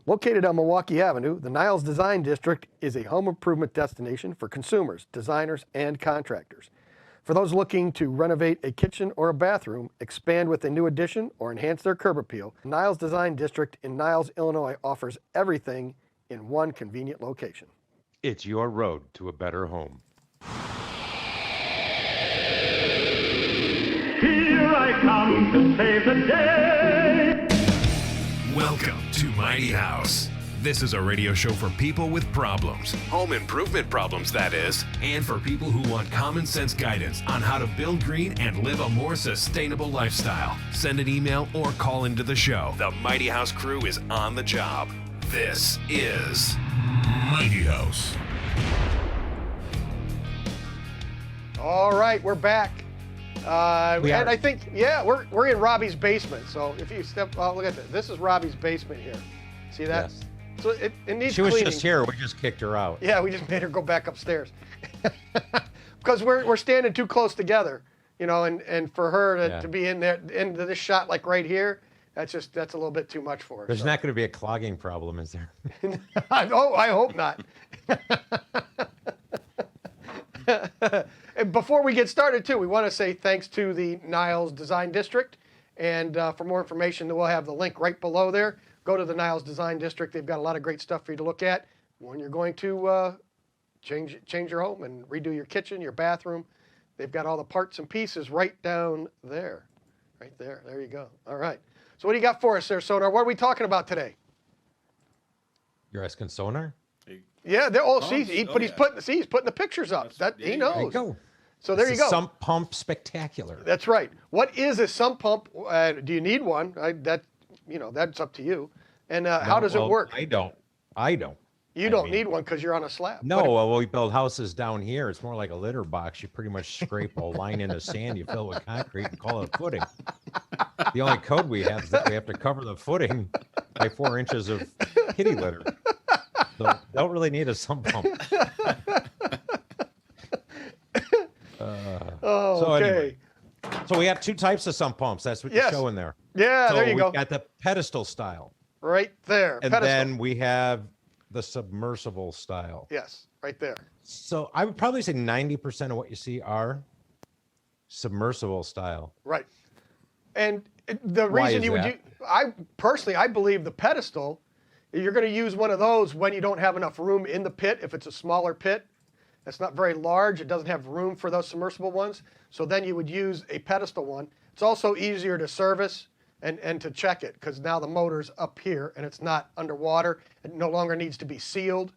Located on Milwaukee Avenue, the Niles Design District is a home improvement destination for consumers, designers, and contractors. For those looking to renovate a kitchen or a bathroom, expand with a new addition, or enhance their curb appeal, the Niles Design District in Niles, Illinois offers everything in one convenient location. It's your road to a better home. Here I come to save the day. Welcome to Mighty House. This is a radio show for people with problems, home improvement problems, that is, and for people who want common sense guidance on how to build green and live a more sustainable lifestyle. Send an email or call into the show. The Mighty House crew is on the job. This is Mighty House. All right, we're back. And I think, we're in Robbie's basement. So if you look at this. This is Robbie's basement here. See that? Yes. So it needs She cleaning. was just here. We just kicked her out. Yeah, we just made her go back upstairs. Because we're standing too close together, and for her to be in there, into this shot like right here, that's a little bit too much for her. There's not going to be a clogging problem, is there? Oh, I hope not. And before we get started, too, we want to say thanks to the Niles Design District. And for more information, we'll have the link right below there. Go to the Niles Design District. They've got a lot of great stuff for you to look at when you're going to change your home and redo your kitchen, your bathroom. They've got all the parts and pieces right down there. Right there. There you go. All right. So what do you got for us there, Sonar? What are we talking about today? You're asking Sonar? Yeah. He's putting the pictures up. He knows. There you go. So there you go. Sump Pump Spectacular. That's right. What is a sump pump? Do you need one? That's up to you. And how does it work? I don't. You don't need one because you're on a slab. No, we build houses down here. It's more like a litter box. You pretty much scrape a line in the sand, you fill it with concrete, and call it a footing. The only code we have is that we have to cover the footing by 4 inches of kitty litter. So don't really need a sump pump. Okay. So we have two types of sump pumps. That's what you're showing there. Yeah, so there you go. We've got the pedestal style. Right there. And then we have the submersible style. Yes, right there. So I would probably say 90% of what you see are submersible style. Right. And the reason you would use, I believe the pedestal, you're going to use one of those when you don't have enough room in the pit. If it's a smaller pit, that's not very large. It doesn't have room for those submersible ones. So then you would use a pedestal one. It's also easier to service and to check it because now the motor's up here and it's not underwater. It no longer needs to be sealed.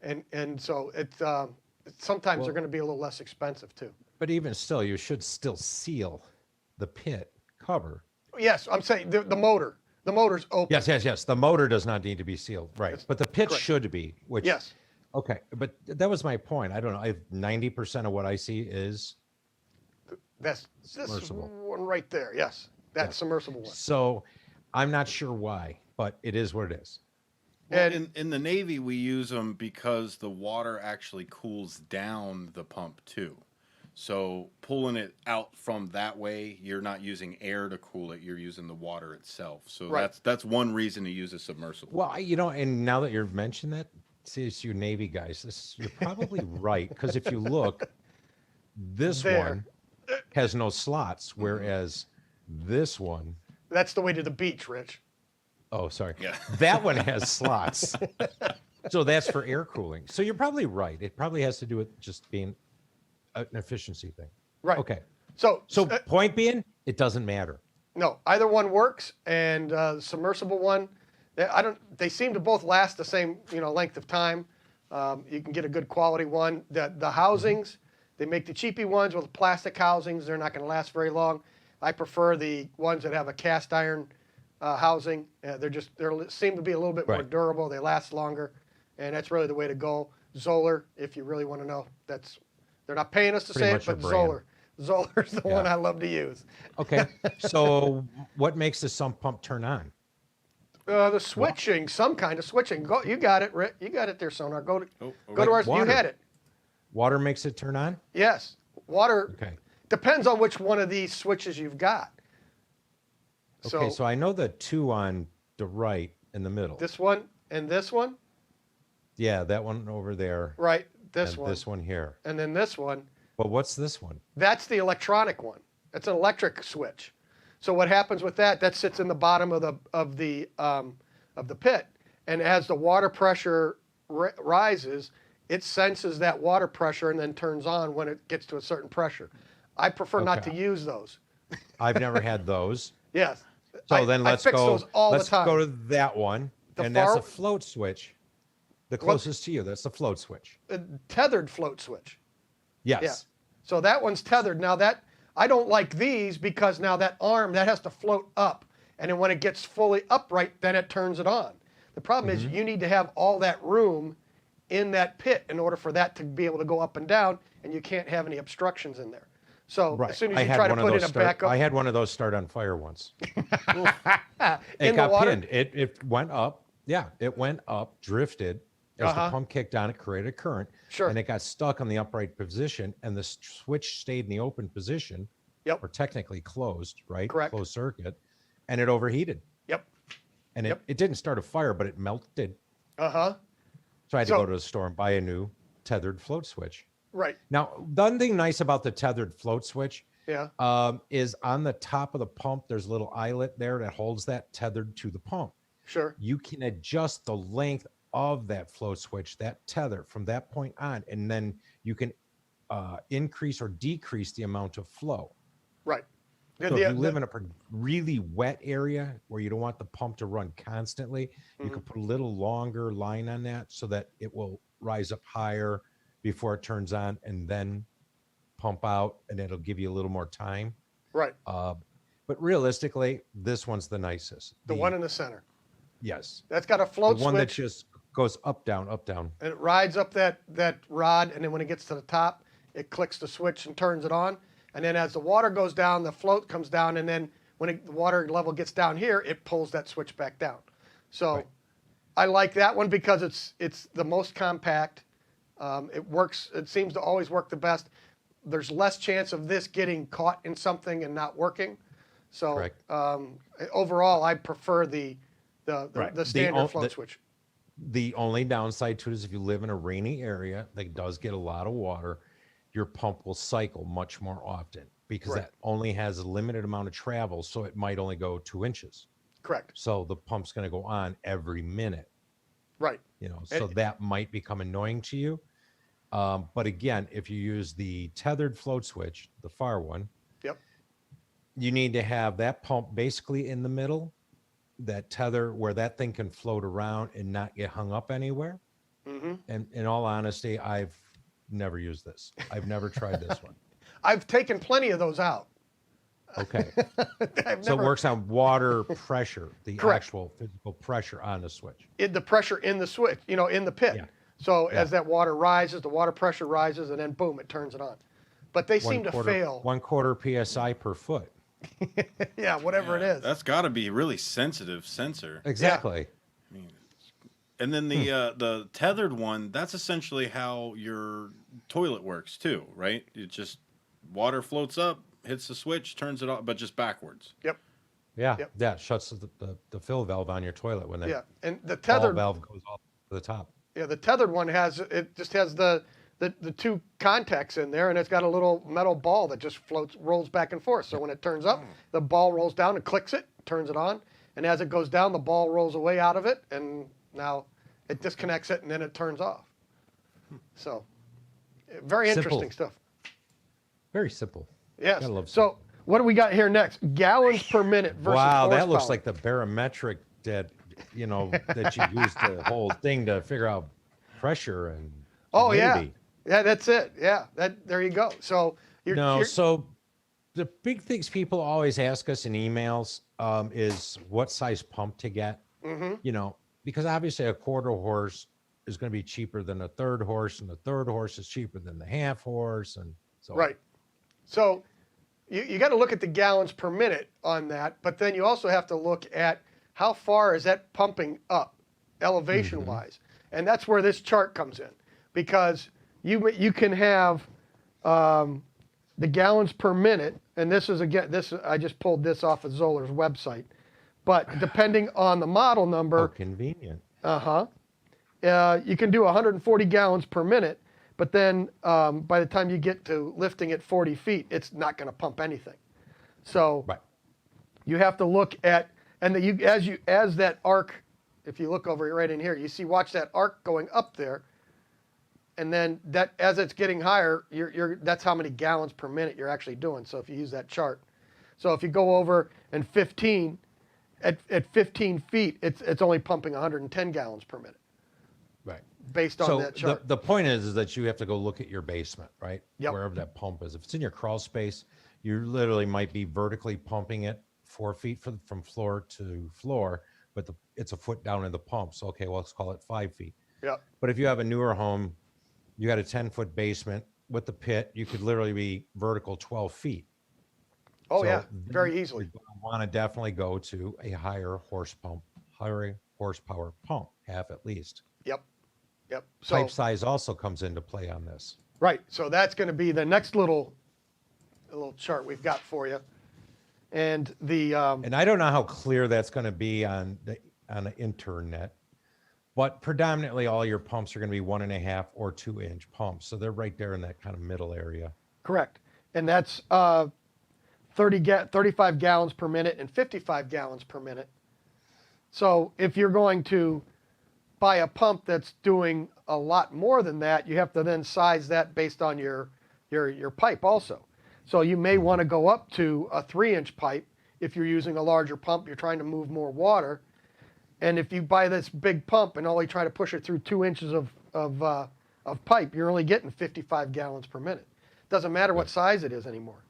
And so sometimes they're going to be a little less expensive too. But even still, you should still seal the pit cover. Yes, I'm saying the motor. The motor's open. Yes. The motor does not need to be sealed. Right. But the pit should be. Yes. Okay. But that was my point. I don't know. 90% of what I see is this one right there. Yes. That submersible one. So I'm not sure why, but it is what it is. Well, in the Navy, we use them because the water actually cools down the pump too. So pulling it out from that way, you're not using air to cool it. You're using the water itself. So that's one reason to use a submersible. Well, and now that you've mentioned that, see, it's you Navy guys. You're probably right because if you look, this one has no slots, whereas this one. That's the way to the beach, Rich. Oh, sorry. Yeah. That one has slots. So that's for air cooling. So you're probably right. It probably has to do with just being an efficiency thing. Right. Okay. So point being, it doesn't matter. No, either one works, and the submersible one, they seem to both last the same length of time. You can get a good quality one. The housings, they make the cheapy ones with plastic housings. They're not going to last very long. I prefer the ones that have a cast iron housing. They seem to be a little bit more durable. They last longer, and that's really the way to go. Zoller, if you really want to know, they're not paying us to say it, but Zoller's the one I love to use. Okay, so what makes the sump pump turn on? The switching, some kind of switching. Go, you got it, Rick. You got it there, Sonar. Go to our. You had it. Water makes it turn on? Yes, water. Okay. Depends on which one of these switches you've got. Okay, so I know the two on the right in the middle. This one, and this one, Yeah, that one over there. right? This And one, this one here. and then this one. But what's this one? That's the electronic one. That's an electric switch. So what happens with that? That sits in the bottom of the pit, and as the water pressure rises, it senses that water pressure and then turns on when it gets to a certain pressure. I prefer not to Okay. use those. I've never had those. Yes. So then let's I fix go. those all Let's the time. go to that one, The and that's far- a float switch. The closest to you. That's the float switch. A tethered float switch. Yes. Yeah. So that one's tethered. Now that I don't like these because now that arm that has to float up, and then when it gets fully upright, then it turns it on. The problem is you need to have all that room in that pit in order for that to be able to go up and down, and you can't have any obstructions in there. So Right. as soon as I you had try to one of put in those a backup I had one of those start on fire once. in It the got water, pinned. It went up. Yeah, it went up, drifted. As the pump kicked on, it created a current. Sure. And it got stuck on the upright position, and the switch stayed in the open position. Yep. Or technically closed, right? Correct. Closed circuit. And it overheated. Yep. And Yep. it didn't start a fire, but it melted. Uh-huh. So I had to So- go to the store and buy a new tethered float switch. Right. Now, the one thing nice about the tethered float switch Yeah. is on the top of the pump, there's a little eyelet there that holds that tethered to the pump. Sure. You can adjust the length of that float switch, that tether from that point on, and then you can increase or decrease the amount of flow. Right. So if you live in a really wet area where you don't want the pump to run constantly, you can put a little longer line on that so that it will rise up higher before it turns on and then pump out, and it'll give you a little more time. Right. But realistically, this one's the nicest. The one in the center. Yes. That's got a The float one that switch, just goes up, down, up, down. and it rides up that rod, and then when it gets to the top, it clicks the switch and turns it on. And then as the water goes down, the float comes down, and then when the water level gets down here, it pulls that switch back down. So Right. I like that one because it's the most compact. It works. It seems to always work the best. There's less chance of this getting caught in something and not working. So Correct. overall, I prefer the Right. the standard o- float the- switch. The only downside to it is if you live in a rainy area that does get a lot of water, your pump will cycle much more often because Right. that only has a limited amount of travel. So it might only go 2 inches. Correct. So the pump's going to go on every minute, Right. so And- that might become annoying to you. But again, if you use the tethered float switch, the far one, Yep. you need to have that pump basically in the middle, that tether where that thing can float around and not get hung up anywhere. Hmm. And in all honesty, I've never used this. I've never tried this one. I've taken plenty of those out. Okay. I've So it never, works on water pressure, the Correct. actual physical pressure on the switch. the pressure in the switch, in the pit. Yeah. So Yeah. as that water rises, the water pressure rises, and then boom, it turns it on. But they seem to fail. 1/4 PSI per foot. Yeah, whatever it is. That's got to be a really sensitive sensor. Exactly. And then the tethered one, that's essentially how your toilet works too, right? It just water floats up, hits the switch, turns it off, but just backwards. Yep. Yeah. Yep. Yeah. It shuts the fill valve on your toilet when the Yeah. And the ball tethered, valve goes off to the top. yeah, the tethered one just has the two contacts in there, and it's got a little metal ball that just rolls back and forth. So when it turns up, the ball rolls down and clicks it, turns it on, and as it goes down, the ball rolls away out of it, and now it disconnects it, and then it turns off. So very Simple. interesting stuff. Very simple. Yes. Gotta love So what do we got here next? Gallons per minute versus Wow, that looks horsepower. like the barometric that that you use the whole thing to figure out pressure and Oh yeah, humidity. yeah, that's it. Yeah, there you go. So you're So the big things people always ask us in emails is what size pump to get. Mm-hmm. Because obviously a quarter horse is going to be cheaper than a third horse, and the third horse is cheaper than the half horse, and so on. right. So you got to look at the gallons per minute on that, but then you also have to look at how far is that pumping up elevation wise, and that's where this chart comes in, because you can have the gallons per minute, and this is I just pulled this off of Zoller's website, but depending on the model How number, convenient. You can do 140 gallons per minute, but then by the time you get to lifting at 40 feet, it's not going to pump anything. So Right. you have to look at, and as that arc, if you look over right in here, you see, watch that arc going up there, and then that as it's getting higher, that's how many gallons per minute you're actually doing. So if you use that chart, so if you go over and 15, at 15 feet, it's only pumping 110 gallons per minute Right. based on So that chart. the point is that you have to go look at your basement, right? Yep. Wherever that pump is. If it's in your crawl space, you literally might be vertically pumping it 4 feet from floor to floor, but it's a foot down in the pump. So, okay, well, let's call it 5 feet. Yep. But if you have a newer home, you got a 10-foot basement with the pit, you could literally be vertical 12 feet. Oh So yeah, then very easily. You want to definitely go to a higher horsepower pump, half at least. Yep. Yep. So Pipe size also comes into play on this. right. So that's going to be the next little chart we've got for you. And the And I don't know how clear that's going to be on the internet, but predominantly all your pumps are going to be 1.5 or 2 inch pumps. So they're right there in that kind of middle area. correct. And that's 35 gallons per minute and 55 gallons per minute. So if you're going to buy a pump that's doing a lot more than that, you have to then size that based on your pipe also. So you may want to go up to a 3-inch pipe if you're using a larger pump, you're trying to move more water. And if you buy this big pump and only try to push it through 2 inches of pipe, you're only getting 55 gallons per minute. Doesn't matter what size it is anymore.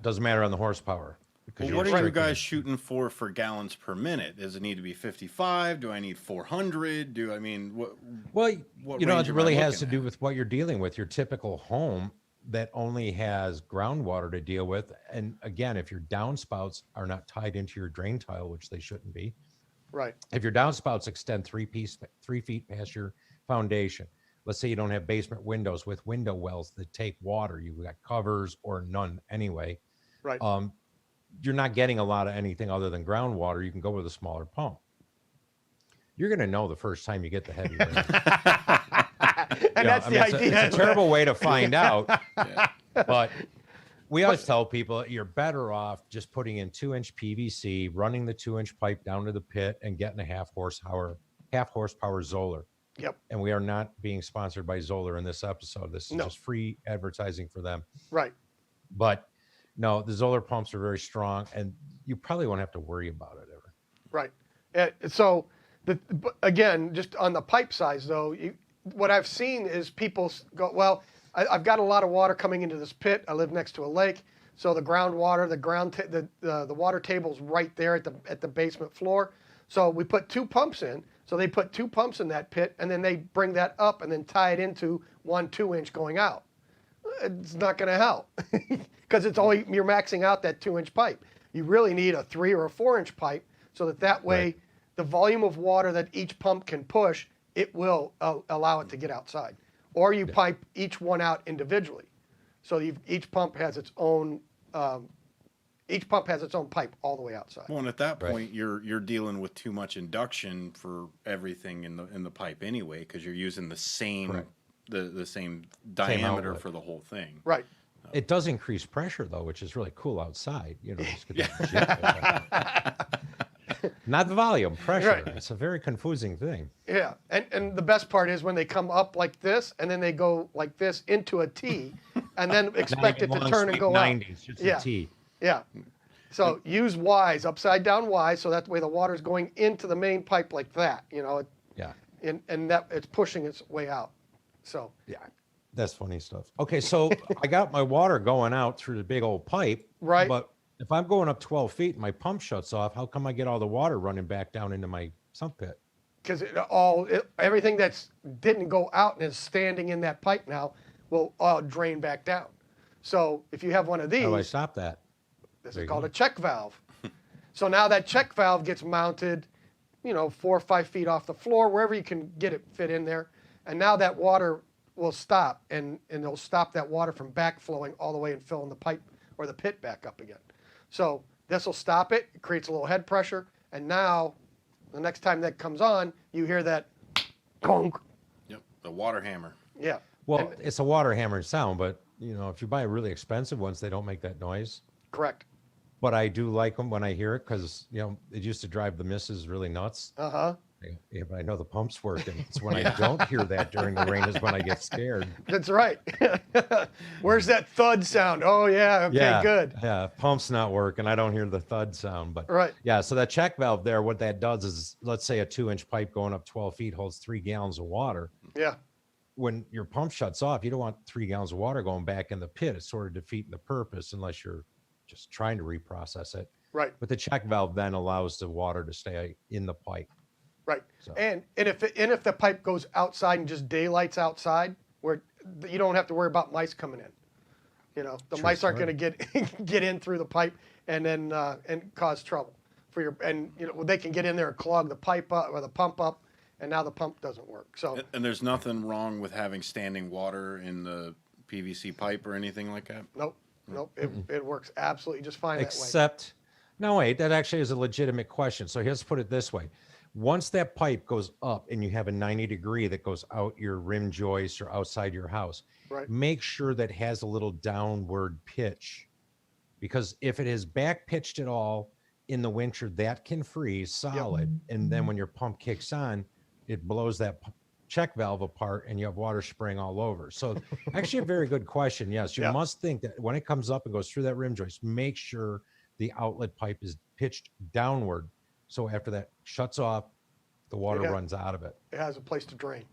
Doesn't matter on the horsepower. Because Well, you're what are you restricted. guys shooting for gallons per minute? Does it need to be 55? Do I need 400? What? Well, What you know, range it am I really has looking to do at? with what you're dealing with. Your typical home that only has groundwater to deal with. And again, if your downspouts are not tied into your drain tile, which they shouldn't be, Right. if your downspouts extend 3 feet past your foundation, let's say you don't have basement windows with window wells that take water, you've got covers or none anyway. Right. You're not getting a lot of anything other than groundwater. You can go with a smaller pump. You're going to know the first time you get the heavy rain. And that's the idea. It's a terrible way to find out, Yeah. but we always tell people you're better off just putting in 2-inch PVC, running the 2-inch pipe down to the pit, and getting a half horsepower Zoller. Yep. And we are not being sponsored by Zoller in this episode. This is No. just free advertising for them. Right. But no, the Zoller pumps are very strong, and you probably won't have to worry about it ever. Right. So, again, just on the pipe size, though, what I've seen is people go, well, I've got a lot of water coming into this pit. I live next to a lake, so the groundwater, the water table's right there at the basement floor. So we put 2 pumps in. So they put 2 pumps in that pit, and then they bring that up and then tie it into 1 2-inch going out. It's not going to help because you're maxing out that 2-inch pipe. You really need a 3 or a 4-inch pipe so that way Right. the volume of water that each pump can push, it will allow it to get outside. Or you pipe each one out individually. So each pump has its own pipe all the way outside. Well, and at that Right. point, you're dealing with too much induction for everything in the pipe anyway, because you're using the same Correct. the same diameter outlet. for the whole thing. Right. It does increase pressure, though, which is really cool outside. You know, just get that shit. Not the volume, pressure. Right. It's a very confusing thing. Yeah, and the best part is when they come up like this, and then they go like this into a T, and then expect it Not to even turn long, and sweet go 90s, out. just Yeah. a T. Yeah. So use Y's, upside down Y, so that way the water's going into the main pipe like that, Yeah. and that it's pushing its way out. So Yeah. That's funny stuff. Okay, so I got my water going out through the big old pipe. Right. But if I'm going up 12 feet and my pump shuts off, how come I get all the water running back down into my sump pit? because everything that's didn't go out and is standing in that pipe now will all drain back down. So if you have one of How do I these, stop that? this There is you called go. a check valve. So now that check valve gets mounted, 4 or 5 feet off the floor, wherever you can get it fit in there. And now that water will stop, and it'll stop that water from backflowing all the way and filling the pipe or the pit back up again. So this will stop it. It creates a little head pressure, and now The next time that comes on, you hear that conk. Yep, the water hammer. Yeah. Well, it's a water hammer sound, but if you buy really expensive ones, they don't make that noise. Correct. But I do like them when I hear it because, it used to drive the missus really nuts. Uh-huh. Yeah, but I know the pump's working. It's when I don't hear that during the rain is when I get scared. That's right. Where's that thud sound? Oh, yeah. Okay, good. Yeah, pump's not working. I don't hear the thud sound. But Right. yeah, so that check valve there, what that does is, let's say a 2-inch pipe going up 12 feet holds 3 gallons of water. Yeah. When your pump shuts off, you don't want 3 gallons of water going back in the pit. It's sort of defeating the purpose unless you're just trying to reprocess it. Right. But the check valve then allows the water to stay in the pipe. Right. So- And if the pipe goes outside and just daylight's outside, where you don't have to worry about mice coming in. The True mice aren't story. going to get in through the pipe and then and cause trouble for your. And they can get in there and clog the pipe up or the pump up, and now the pump doesn't work. So And there's nothing wrong with having standing water in the PVC pipe or anything like that. nope, it works absolutely just fine Except, no, wait, that actually is a legitimate question. So let's put it this way. Once that pipe goes up and you have a 90-degree that goes out your rim joist or outside your house, Right. make sure that has a little downward pitch. Because if it is back pitched at all in the winter, that can freeze solid. And then when your pump kicks on, it blows that check valve apart and you have water spraying all over. So actually a very good question. Yes, you Yeah. must think that when it comes up and goes through that rim joist, make sure the outlet pipe is pitched downward. So after that shuts off, the water Yeah. runs out of it. It has a place to drain.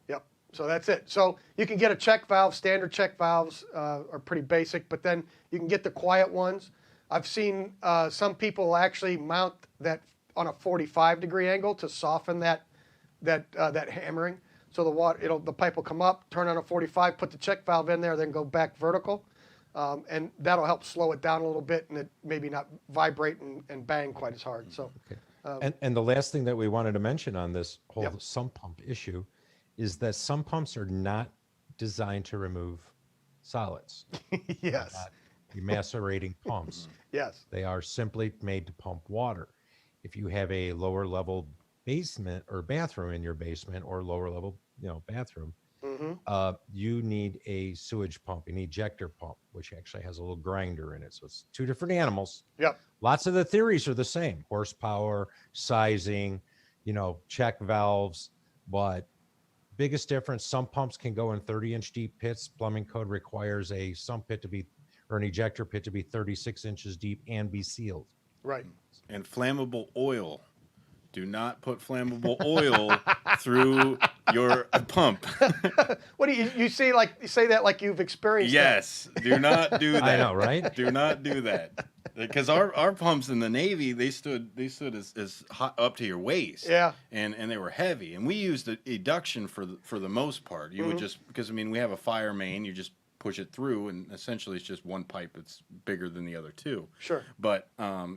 Yep. So that's it. So you can get a check valve. Standard check valves are pretty basic, but then you can get the quiet ones. I've seen some people actually mount that on a 45-degree angle to soften that hammering. So the pipe will come up, turn on a 45, put the check valve in there, then go back vertical. And that'll help slow it down a little bit and it maybe not vibrate and bang quite as hard. So, And the last thing that we wanted to mention on this whole Yep. sump pump issue is that sump pumps are not designed to remove solids. yes, Not macerating pumps. yes, They are simply made to pump water. If you have a lower level basement or bathroom in your basement or lower level, bathroom, you need a sewage pump, an ejector pump, which actually has a little grinder in it. So it's 2 different animals. yep, Lots of the theories are the same: horsepower, sizing, check valves. But biggest difference, sump pumps can go in 30-inch deep pits. Plumbing code requires a sump pit or an ejector pit to be 36 inches deep and be sealed. right. And flammable oil. Do not put flammable oil through your pump. What do you say? You say that like you've experienced Yes, do not do that. I know, right? Do not do that. Because our pumps in the Navy, they stood as hot up to your waist. Yeah. And they were heavy. And we used the eduction for the most part. You would just, because we have a fire main, you just push it through, and essentially it's just one pipe that's bigger than the other two. Sure. But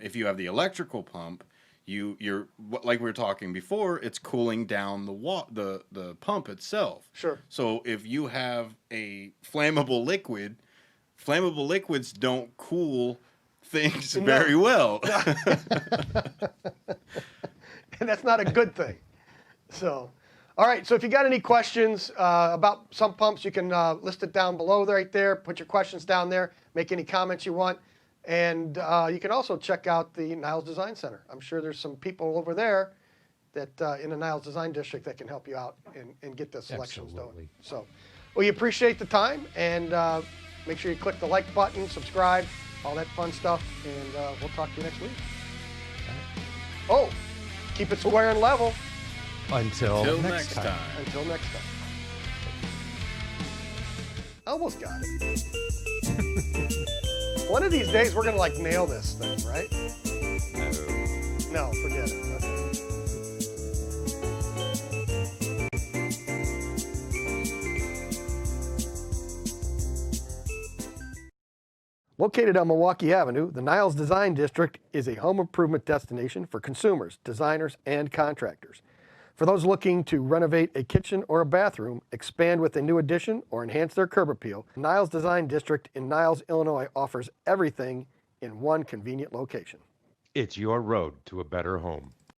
if you have the electrical pump, you're like we were talking before, it's cooling down the pump itself. Sure. So if you have a flammable liquids don't cool things very well. And that's not a good thing. So, all right. So if you got any questions about sump pumps, you can list it down below right there. Put your questions down there. Make any comments you want. And you can also check out the Niles Design Center. I'm sure there's some people over there that in the Niles Design District that can help you out and get the selections done. Absolutely. So, we appreciate the time, and make sure you click the like button, subscribe, all that fun stuff, and we'll talk to you next week. Oh, keep it square and level. Until Till next time. Until next time. Almost got it. One of these days, we're going to nail this thing, right? No, forget it. Okay. Located on Milwaukee Avenue, the Niles Design District is a home improvement destination for consumers, designers, and contractors. For those looking to renovate a kitchen or a bathroom, expand with a new addition, or enhance their curb appeal, Niles Design District in Niles, Illinois offers everything in one convenient location. It's your road to a better home.